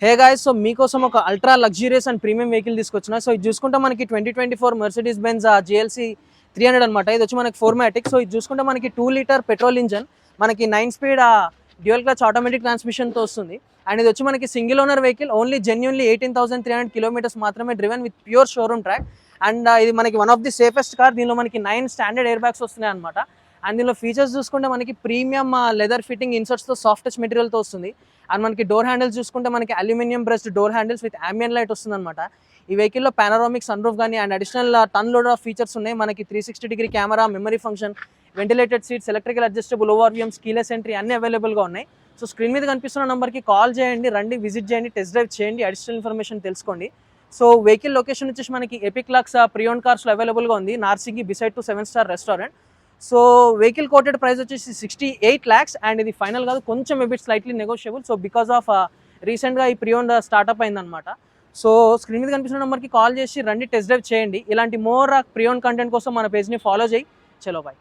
Hey guys, so మీకోసం ఒక ultra luxurious and premium vehicle తీసుకొచ్చిన. సో ఇది చూసుకుంటే మనకి 2024 మెర్సిడీస్ బెంజ్ GLC 300 అనమాట. ఇది వచ్చి మనకి 4MATIC. సో ఇది చూసుకుంటే మనకి 2 లీటర్ పెట్రోల్ ఇంజన్, మనకి 9 స్పీడ్ డ్యూయల్ క్లచ్ ఆటోమేటిక్ ట్రాన్స్మిషన్తో వస్తుంది. అండ్ ఇది వచ్చి మనకి single owner vehicle, only genuinely 18,300 kilometres మాత్రమే driven with pure showroom track. And ఇది మనకి one of the safest car. దీనిలో మనకి 9 స్టాండర్డ్ ఎయిర్ బ్యాగ్స్ వస్తున్నాయి అనమాట. అండ్ దీనిలో ఫీచర్స్ చూసుకుంటే మనకి ప్రీమియం లెదర్ ఫిట్టింగ్ ఇన్సర్ట్స్తో సాఫ్ట్ టచ్ మెటీరియల్తో వస్తుంది. అండ్ మనకి డోర్ హ్యాండిల్స్ చూసుకుంటే మనకి aluminium brushed door handles with ambient light వస్తుంది అనమాట. ఈ వెహికల్లో పానోరామిక్ సన్ రూఫ్ కానీ and additional ton load of features ఉన్నాయి. మనకి 360 camera, memory function, ventilated seats, electrical adjustable ORVMs, keyless entry అన్ని అవైలబుల్గా ఉన్నాయి. సో స్క్రీన్ మీద కనిపిస్తున్న నెంబర్కి కాల్ చేయండి, రండి, విజిట్ చేయండి, టెస్ట్ డ్రైవ్ చేయండి, అడిషనల్ ఇన్ఫర్మేషన్ తెలుసుకోండి. సో వెహికల్ లొకేషన్ వచ్చేసి మనకి ఎపిక్ లక్స్ ప్రియోన్ కార్స్లో అవైలబుల్గా ఉంది, Narsingi beside to seven star restaurant. So vehicle quoted price వచ్చేసి 68 lakhs అండ్ ఇది ఫైనల్ కాదు, కొంచెం a bit slightly negotiable. So because of రీసెంట్గా ఈ ప్రియోన్ స్టార్ట్అప్ అయిందనమాట. సో స్క్రీన్ మీద కనిపిస్తున్న నెంబర్కి కాల్ చేసి రండి, టెస్ట్ డ్రైవ్ చేయండి. ఇలాంటి మోర్ ప్రియోన్ కంటెంట్ కోసం మన పేజ్ని ఫాలో చేయి. చలో బాయ్.